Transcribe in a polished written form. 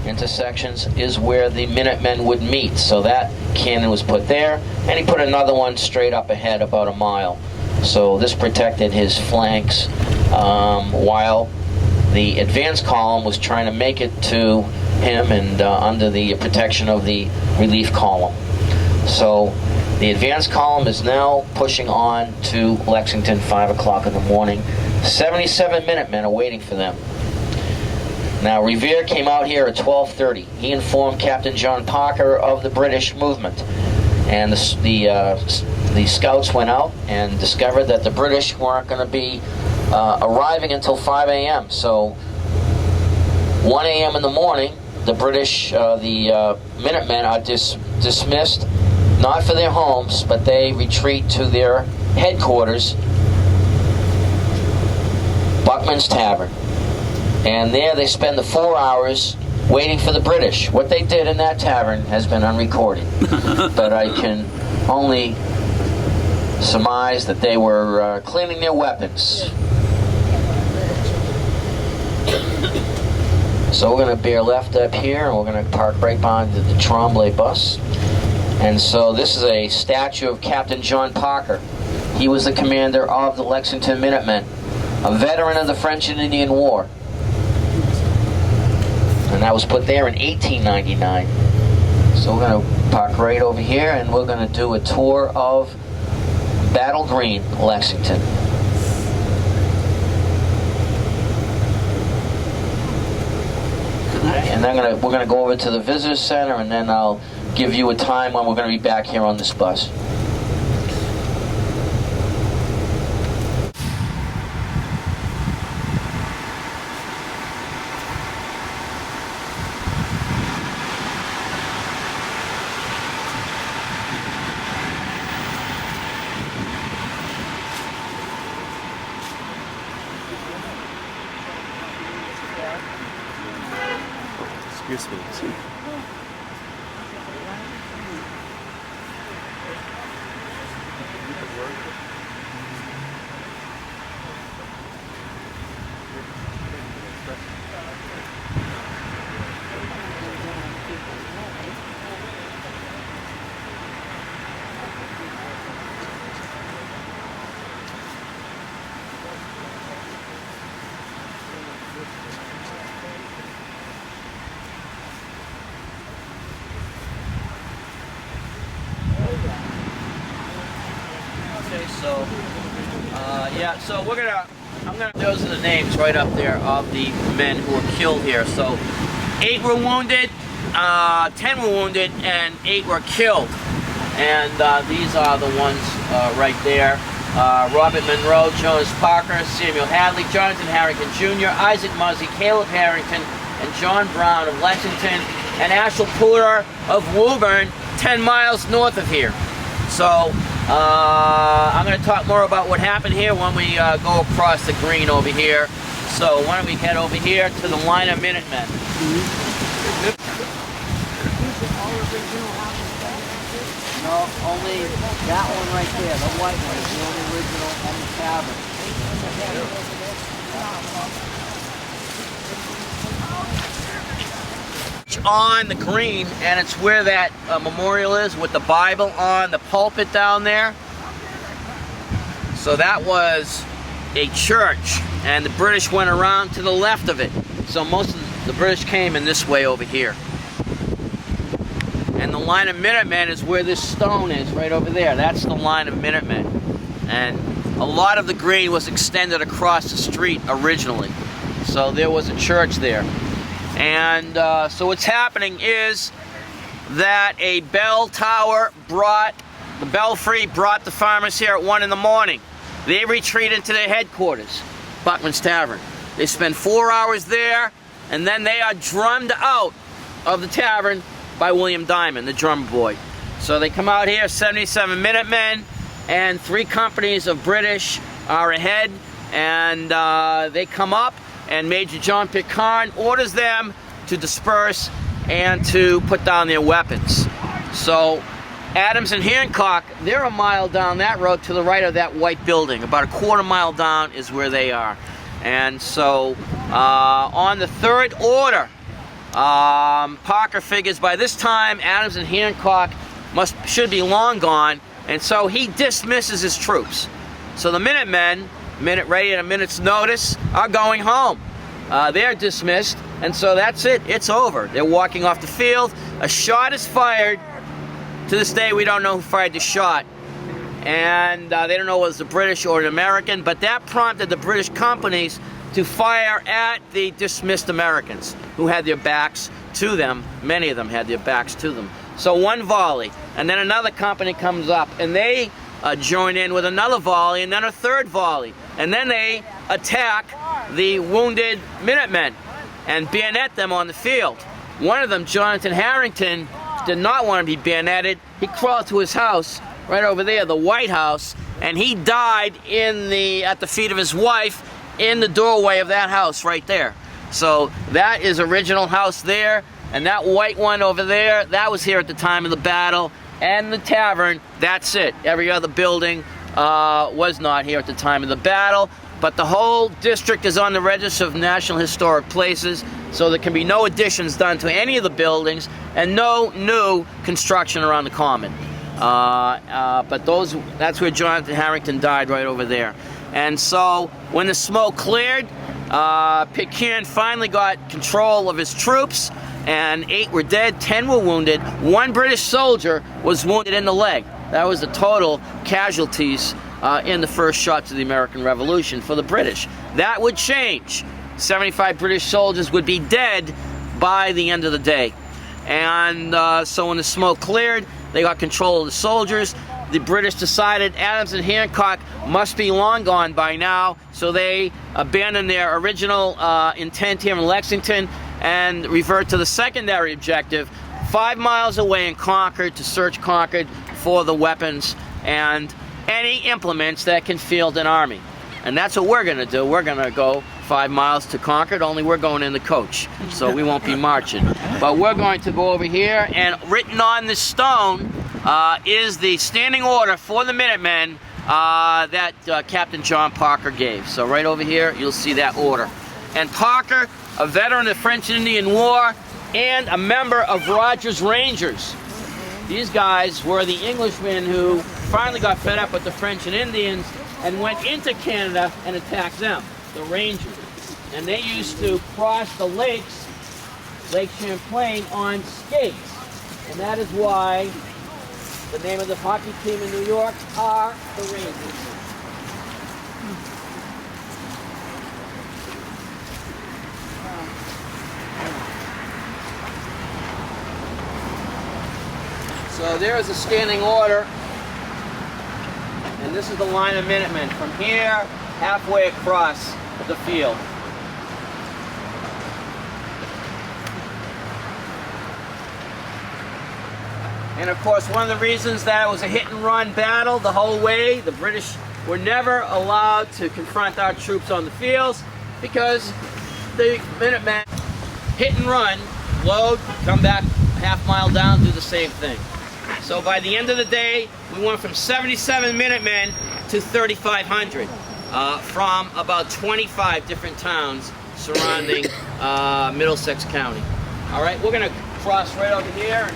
intersections is where the Minutemen would meet. So that cannon was put there, and he put another one straight up ahead about a mile. So this protected his flanks while the advance column was trying to make it to him and under the protection of the relief column. So the advance column is now pushing on to Lexington, 5 o'clock in the morning. 77 Minutemen are waiting for them. Now, Revere came out here at 12:30. He informed Captain John Parker of the British movement. And the scouts went out and discovered that the British weren't going to be arriving until 5 a.m. So 1 a.m. in the morning, the British, the Minutemen are dismissed, not for their homes, but they retreat to their headquarters, Buckman's Tavern. And there they spend the 4 hours waiting for the British. What they did in that tavern has been unrecorded. But I can only surmise that they were cleaning their weapons. So we're going to bear left up here, and we're going to park right behind the Tremblay bus. And so this is a statue of Captain John Parker. He was the commander of the Lexington Minutemen, a veteran of the French and Indian War. And that was put there in 1899. So we're going to park right over here, and we're going to do a tour of Battle Green, Lexington. And then we're going to go over to the Visitor Center, and then I'll give you a time when we're going to be back here on this bus. Excuse me. Those are the names right up there of the men who were killed here. So 8 were wounded, 10 were wounded, and 8 were killed. And these are the ones right there. Robert Monroe, Jonas Parker, Samuel Hadley, Jonathan Harrington Jr., Isaac Muzzy, Caleb Harrington, and John Brown of Lexington, and Ashel Porter of Woburn, 10 miles north of here. So I'm going to talk more about what happened here when we go across the green over here. So why don't we head over here to the line of Minutemen. No, only that one right there, the white one, is the only original on the tavern. On the green, and it's where that memorial is with the Bible on the pulpit down there. So that was a church, and the British went around to the left of it. So most of the British came in this way over here. And the line of Minutemen is where this stone is, right over there. That's the line of Minutemen. And a lot of the green was extended across the street originally. So there was a church there. And so what's happening is that a bell tower the belfry brought the farmers here at 1 in the morning. They retreated to their headquarters, Buckman's Tavern. They spend 4 hours there, and then they are drummed out of the tavern by William Diamond, the drummer boy. So they come out here, 77 Minutemen, and 3 companies of British are ahead, and they come up, and Major John Pitcairn orders them to disperse and to put down their weapons. So Adams and Hancock, they're a mile down that road to the right of that white building. About a quarter mile down is where they are. And so on the third order Parker figures by this time Adams and Hancock should be long gone, and so he dismisses his troops. So the Minutemen, ready at a minute's notice, are going home. They're dismissed, and so that's it. It's over. They're walking off the field. A shot is fired. To this day, we don't know who fired the shot, and they don't know whether it was the British or an American, but that prompted the British companies to fire at the dismissed Americans who had their backs to them. Many of them had their backs to them. So one volley, and then another company comes up, and they join in with another volley, and then a third volley, and then they attack the wounded Minutemen and bayonet them on the field. One of them, Jonathan Harrington, did not want to be bayoneted. He crawled to his house right over there, the White House, and he died at the feet of his wife in the doorway of that house right there. So that is original house there, and that white one over there, that was here at the time of the battle, and the tavern, that's it. Every other building was not here at the time of the battle, but the whole district is on the Register of National Historic Places, so there can be no additions done to any of the buildings and no new construction around the common. But that's where Jonathan Harrington died, right over there. And so when the smoke cleared, Pitcairn finally got control of his troops, and 8 were dead, 10 were wounded. 1 British soldier was wounded in the leg. That was the total casualties in the first shots of the American Revolution for the British. That would change. 75 British soldiers would be dead by the end of the day. And so when the smoke cleared, they got control of the soldiers. The British decided Adams and Hancock must be long gone by now, so they abandoned their original intent here in Lexington and revert to the secondary objective 5 miles away in Concorde to search Concorde for the weapons and any implements that can field an army. And that's what we're going to do. We're going to go 5 miles to Concorde, only we're going in the coach, so we won't be marching. But we're going to go over here, and written on this stone is the standing order for the Minutemen that Captain John Parker gave. So right over here, you'll see that order. And Parker, a veteran of the French and Indian War, and a member of Rogers Rangers. These guys were the Englishmen who finally got fed up with the French and Indians and went into Canada and attacked them, the Rangers. And they used to cross the lakes, Lake Champlain, on skates. And that is why the name of the hockey team in New York are the Rangers. So there is a standing order, and this is the line of Minutemen from here halfway across the field. And of course, one of the reasons that it was a hit-and-run battle the whole way, the British were never allowed to confront our troops on the fields because the Minutemen hit and run, load, come back half mile down, do the same thing. So by the end of the day, we went from 77 Minutemen to 3,500 from about 25 different towns surrounding Middlesex County. All right, we're going to cross right over here.